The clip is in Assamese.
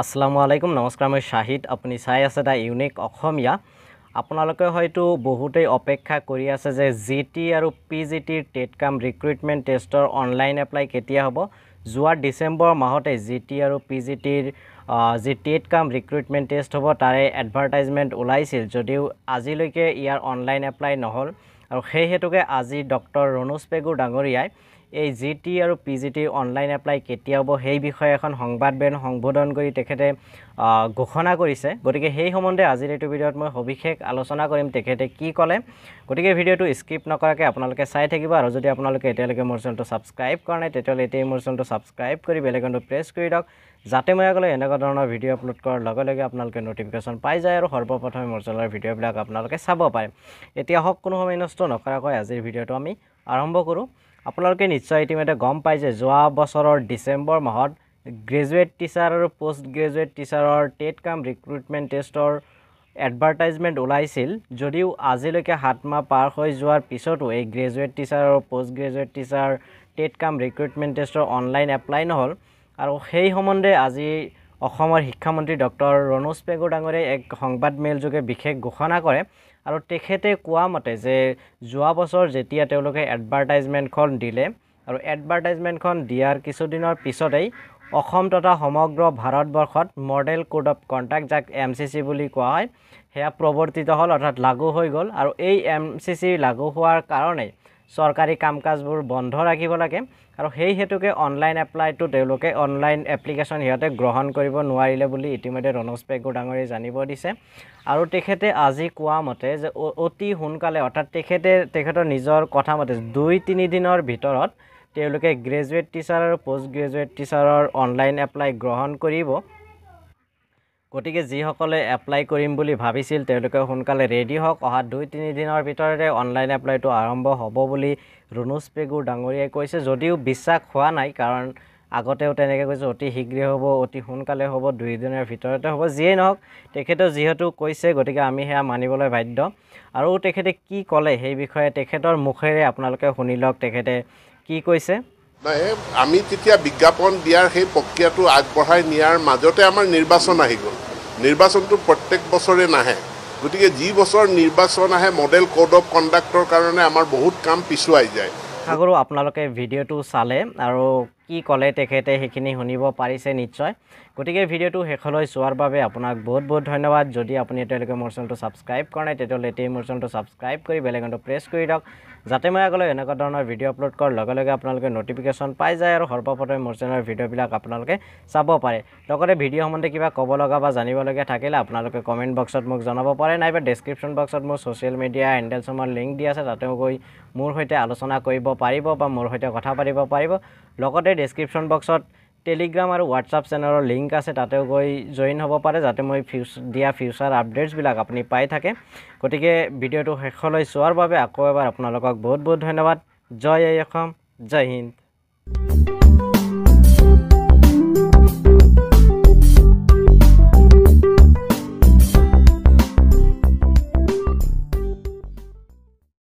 আসসালামু আলাইকুম নমস্কাৰ মই শাহিদ আপুনি চাই আছে দা ইউনিক অসমীয়া আপোনালোকে হয়তো বহুতেই অপেক্ষা কৰি আছে যে জিটি আৰু পিজিটিৰ টেট কাম ৰিক্ৰুটমেন্ট টেষ্টৰ অনলাইন এপ্লাই কেতিয়া হ'ব যোৱা ডিসেম্বৰ মাহতে জিটি আৰু পিজিটিৰ যি টেট কাম ৰিক্ৰুটমেন্ট টেষ্ট হ'ব তাৰে এডভাৰটাইজমেন্ট ওলাইছিল যদিও আজিলৈকে ইয়াৰ অনলাইন এপ্লাই নহল আৰু সেই হেতুকে আজি ডক্টৰ ৰণোজ পেগু ডাঙৰীয়াই এই জিটি আৰু পিজিটিৰ অনলাইন এপ্লাই কেতিয়া হ'ব সেই বিষয়ে এখন সংবাদমেল সংবোধন কৰি তেখেতে ঘোষণা কৰিছে গতিকে সেই সম্বন্ধে আজিৰ এই ভিডিঅ'ত মই সবিশেষ আলোচনা কৰিম তেখেতে কি ক'লে গতিকে ভিডিঅ'টো স্কিপ নকৰাকৈ আপোনালোকে চাই থাকিব আৰু যদি আপোনালোকে এতিয়ালৈকে মোৰ চেনেলটো সাবস্ক্ৰাইব কৰা নাই তেতিয়াহ'লে এতিয়া মোৰ চেনেলটো সাবস্ক্ৰাইব কৰি বেল আইকনটো প্ৰেছ কৰি দিয়ক যাতে মই আগলৈ এনেকুৱা ধৰণৰ ভিডিঅ' আপলোড কৰাৰ লগে লগে আপোনালোকে নটিফিকেশ্যন পাই যায় আৰু সৰ্বপ্ৰথমে মোৰ চেনেলৰ ভিডিঅ'বিলাক আপোনালোকে চাব পাৰে এতিয়া হওক কোনো সময় নষ্ট নকৰাকৈ আজিৰ ভিডিঅ'টো আমি আৰম্ভ কৰোঁ আপোনালোকে নিশ্চয় ইতিমধ্যে গম পাই যে যোৱা বছৰৰ ডিসেম্বৰ মাহত গ্ৰেজুৱেট টিচাৰ আৰু পোষ্ট গ্ৰেজুৱেট টিচাৰৰ টেট কাম ৰিক্ৰুটমেন্ট টেষ্টৰ এডভাৰটাইজমেন্ট ওলাইছিল যদিও আজিলৈকে 7 মাহ পাৰ হৈ যোৱাৰ পিছতো এই গ্ৰেজুৱেট টিচাৰ আৰু পোষ্ট গ্ৰেজুৱেট টিচাৰ টেট কাম ৰিক্ৰুটমেন্ট টেষ্টৰ অনলাইন এপ্লাই নহল আৰু সেই সম্বন্ধে আজি অসমৰ শিক্ষামন্ত্ৰী ডক্টৰ ৰণোজ পেগু ডাঙৰীয়াই এক সংবাদমেল যোগে বিশেষ ঘোষণা কৰে আৰু তেখেতে কোৱা মতে যে যোৱা বছৰ যেতিয়া তেওঁলোকে এডভাৰটাইজমেন্টখন দিলে আৰু এডভাৰটাইজমেন্টখন দিয়াৰ কিছুদিনৰ পিছতেই অসম তথা সমগ্ৰ ভাৰতবৰ্ষত মডেল কোড অফ কন্ডাক্ট যাক এমচিসি বুলি কোৱা হয় হেয়া প্ৰৱৰ্তিত হ'ল অৰ্থাৎ লাগু হৈ গ'ল আৰু এই এমচিসি লাগু হোৱাৰ কাৰণে সৰকাৰি কামকাজবোৰ বন্ধ ৰাখিব লাগে আৰু সেই হেতুকে অনলাইন এপ্লাইটো তেওঁলোকে অনলাইন এপ্লিকেশন হিয়াতে গ্ৰহণ কৰিব নোৱাৰিলে বুলি ইতিমধ্যে ৰণোজ পেগু ডাঙৰীয়াই জানিব দিছে আৰু তেখেতে আজি কোৱা মতে যে অতি সোনকালে অৰ্থাৎ তেখেতৰ নিজৰ কথা মতে 2-3 দিনৰ ভিতৰত তেওঁলোকে গ্ৰেজুৱেট টিচাৰ আৰু পোষ্ট গ্ৰেজুৱেট টিচাৰৰ অনলাইন এপ্লাই গ্ৰহণ কৰিব গতিকে যিসকলে এপ্লাই কৰিম বুলি ভাবিছিল তেওঁলোকে সোনকালে ৰেডি হওক অহা 2-3 দিনৰ ভিতৰতে অনলাইন এপ্লাইটো আৰম্ভ হ'ব বুলি ৰণোজ পেগু ডাঙৰীয়াই কৈছে যদিও বিশ্বাস হোৱা নাই কাৰণ আগতেও তেনেকৈ কৈছে অতি শীঘ্ৰে হ'ব অতি সোনকালে হ'ব 2 দিনৰ ভিতৰতে হ'ব যিয়ে নহওক তেখেতে যিহেতু কৈছে গতিকে আমি হেয়া মানিবলৈ বাধ্য আৰু তেখেতে কি ক'লে সেই বিষয়ে তেখেতৰ মুখেৰে আপোনালোকে শুনি লওক তেখেতে কি কৈছে আমি তেতিয়া বিজ্ঞাপন দিয়াৰ সেই প্ৰক্ৰিয়াটো আগবঢ়াই নিয়াৰ মাজতে আমাৰ নিৰ্বাচন আহি গ'ল নিৰ্বাচনটো প্ৰত্যেক বছৰে নাহে গতিকে যি বছৰ নিৰ্বাচন আহে মডেল কোড অফ কন্ডাক্টৰ কাৰণে আমাৰ বহুত কাম পিছুৱাই যায় আগৰো আপোনালোকে ভিডিঅ'টো চালে আৰু কি ক'লে তেখেতে সেইখিনি শুনিব পাৰিছে নিশ্চয় গতিকে ভিডিঅ'টো শেষলৈ চোৱাৰ বাবে আপোনাক বহুত বহুত ধন্যবাদ যদি আপুনি এতিয়ালৈকে মোৰ চেনেলটো সাবস্ক্ৰাইব কৰা নাই তেতিয়াহ'লে এতিয়া মোৰ চেনেলটো সাবস্ক্ৰাইব কৰি বেল আইকনটো প্ৰেছ কৰি দিয়ক যাতে মই আগলৈ এনেকুৱা ধৰণৰ ভিডিঅ' আপলোড কৰাৰ লগে লগে আপোনালোকে নটিফিকেশ্যন পাই যায় আৰু সৰ্বপ্ৰথমে মোৰ চেনেলৰ ভিডিঅ'বিলাক আপোনালোকে চাব পাৰে লগতে ভিডিঅ' সম্বন্ধে কিবা ক'ব লগা বা জানিবলগীয়া থাকিলে আপোনালোকে কমেণ্ট বক্সত মোক জনাব পাৰে নাইবা ডেছক্ৰিপশ্যন বক্সত মোৰ ছ'চিয়েল মিডিয়া হেণ্ডেলছৰ লিংক দি আছে তাতেও গৈ মোৰ সৈতে আলোচনা কৰিব পাৰিব বা মোৰ সৈতে কথা পাতিব পাৰিব লগতে ডেছক্ৰিপশ্যন বক্সত টেলিগ্ৰাম আৰু হোৱাটছআপ চেনেলৰ লিংক আছে তাতেও গৈ জইন হ'ব পাৰে যাতে মই দিয়া ফিউচাৰ আপডেটছবিলাক আপুনি পাই থাকে গতিকে ভিডিঅ'টো শেষলৈ চোৱাৰ বাবে আকৌ এবাৰ আপোনালোকক বহুত বহুত ধন্যবাদ জয় অসম জয় হিন্দ